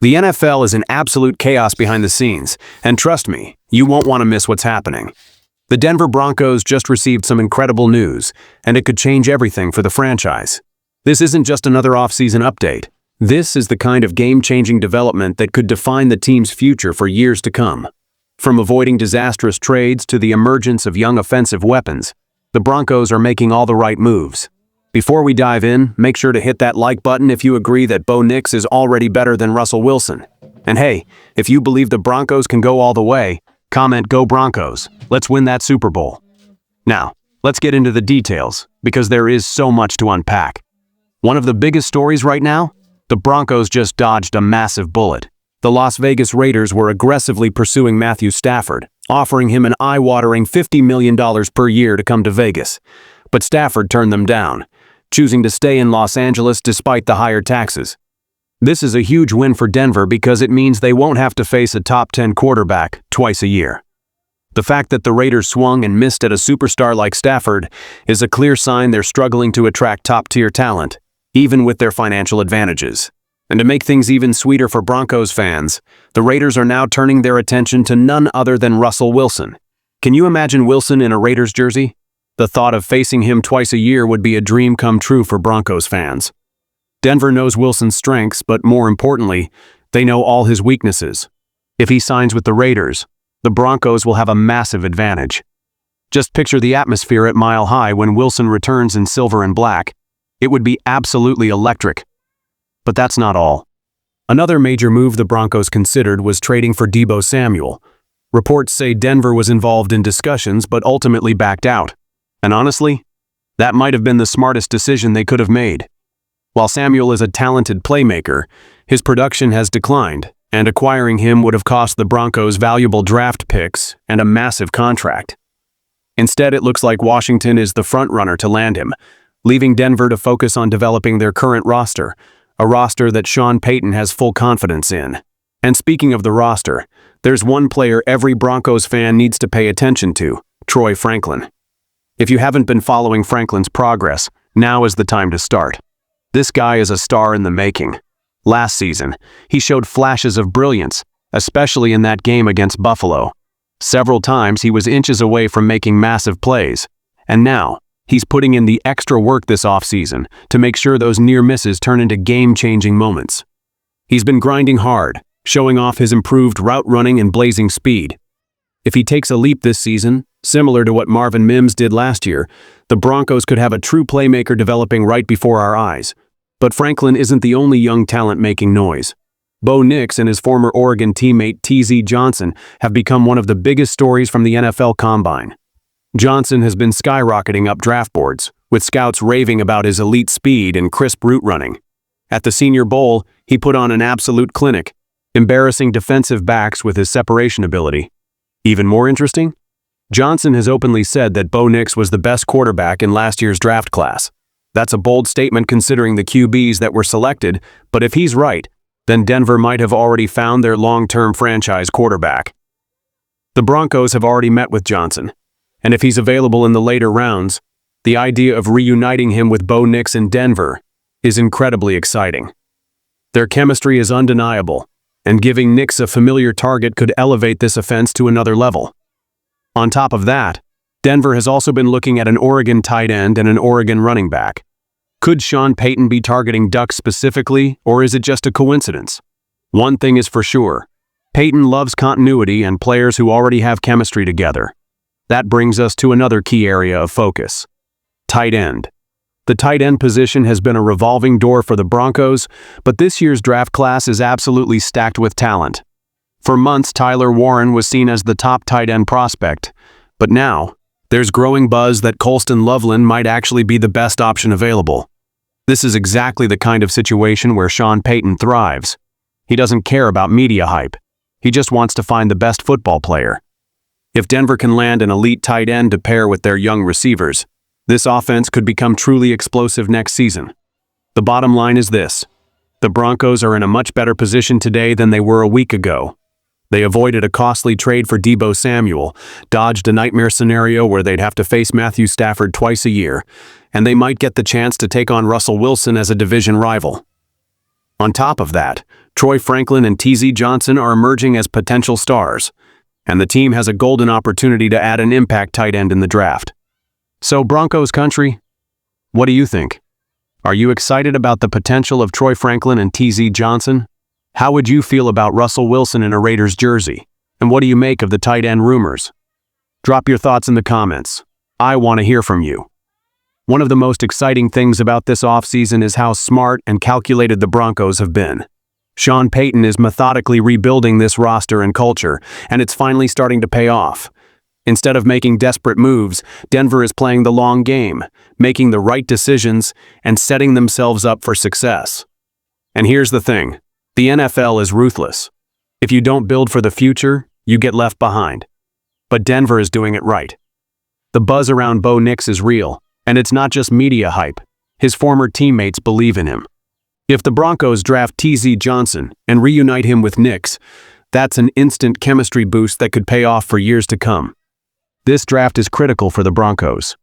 The NFL is an absolute chaos behind the scenes, and trust me, you won't want to miss what's happening. The Denver Broncos just received some incredible news, and it could change everything for the franchise. This isn't just another offseason update. This is the kind of game-changing development that could define the team's future for years to come. From avoiding disastrous trades to the emergence of young offensive weapons, the Broncos are making all the right moves. Before we dive in, make sure to hit that like button if you agree that Bo Nix is already better than Russell Wilson. And hey, if you believe the Broncos can go all the way, comment "Go Broncos. Let's win that Super Bowl." Now, let's get into the details, because there is so much to unpack. One of the biggest stories right now? The Broncos just dodged a massive bullet. The Las Vegas Raiders were aggressively pursuing Matthew Stafford, offering him an eye-watering $50 million per year to come to Vegas. But Stafford turned them down, choosing to stay in Los Angeles despite the higher taxes. This is a huge win for Denver because it means they won't have to face a top 10 quarterback twice a year. The fact that the Raiders swung and missed at a superstar like Stafford is a clear sign they're struggling to attract top-tier talent, even with their financial advantages. And to make things even sweeter for Broncos fans, the Raiders are now turning their attention to none other than Russell Wilson. Can you imagine Wilson in a Raiders jersey? The thought of facing him twice a year would be a dream come true for Broncos fans. Denver knows Wilson's strengths, but more importantly, they know all his weaknesses. If he signs with the Raiders, the Broncos will have a massive advantage. Just picture the atmosphere at Mile High when Wilson returns in silver and black. It would be absolutely electric. But that's not all. Another major move the Broncos considered was trading for Deebo Samuel. Reports say Denver was involved in discussions but ultimately backed out. And honestly, that might have been the smartest decision they could have made. While Samuel is a talented playmaker, his production has declined, and acquiring him would have cost the Broncos valuable draft picks and a massive contract. Instead, it looks like Washington is the front-runner to land him, leaving Denver to focus on developing their current roster, a roster that Sean Payton has full confidence in. And speaking of the roster, there's one player every Broncos fan needs to pay attention to: Troy Franklin. If you haven't been following Franklin's progress, now is the time to start. This guy is a star in the making. Last season, he showed flashes of brilliance, especially in that game against Buffalo. Several times he was inches away from making massive plays, and now he's putting in the extra work this offseason to make sure those near misses turn into game-changing moments. He's been grinding hard, showing off his improved route running and blazing speed. If he takes a leap this season, similar to what Marvin Mims did last year, the Broncos could have a true playmaker developing right before our eyes. But Franklin isn't the only young talent making noise. Bo Nix and his former Oregon teammate TZ Johnson have become one of the biggest stories from the NFL Combine. Johnson has been skyrocketing up draft boards, with scouts raving about his elite speed and crisp route running. At the Senior Bowl, he put on an absolute clinic, embarrassing defensive backs with his separation ability. Even more interesting? Johnson has openly said that Bo Nix was the best quarterback in last year's draft class. That's a bold statement considering the QBs that were selected, but if he's right, then Denver might have already found their long-term franchise quarterback. The Broncos have already met with Johnson, and if he's available in the later rounds, the idea of reuniting him with Bo Nix in Denver is incredibly exciting. Their chemistry is undeniable, and giving Nix a familiar target could elevate this offense to another level. On top of that, Denver has also been looking at an Oregon tight end and an Oregon running back. Could Sean Payton be targeting Ducks specifically, or is it just a coincidence? One thing is for sure: Payton loves continuity and players who already have chemistry together. That brings us to another key area of focus: tight end. The tight end position has been a revolving door for the Broncos, but this year's draft class is absolutely stacked with talent. For months, Tyler Warren was seen as the top tight end prospect, but now, there's growing buzz that Colston Loveland might actually be the best option available. This is exactly the kind of situation where Sean Payton thrives. He doesn't care about media hype. He just wants to find the best football player. If Denver can land an elite tight end to pair with their young receivers, this offense could become truly explosive next season. The bottom line is this: the Broncos are in a much better position today than they were a week ago. They avoided a costly trade for Deebo Samuel, dodged a nightmare scenario where they'd have to face Matthew Stafford twice a year, and they might get the chance to take on Russell Wilson as a division rival. On top of that, Troy Franklin and TZ Johnson are emerging as potential stars, and the team has a golden opportunity to add an impact tight end in the draft. So Broncos country, what do you think? Are you excited about the potential of Troy Franklin and TZ Johnson? How would you feel about Russell Wilson in a Raiders jersey? And what do you make of the tight end rumors? Drop your thoughts in the comments. I want to hear from you. One of the most exciting things about this offseason is how smart and calculated the Broncos have been. Sean Payton is methodically rebuilding this roster and culture, and it's finally starting to pay off. Instead of making desperate moves, Denver is playing the long game, making the right decisions, and setting themselves up for success. And here's the thing. The NFL is ruthless. If you don't build for the future, you get left behind. But Denver is doing it right. The buzz around Bo Nix is real, and it's not just media hype. His former teammates believe in him. If the Broncos draft TZ Johnson and reunite him with Nix, that's an instant chemistry boost that could pay off for years to come. This draft is critical for the Broncos.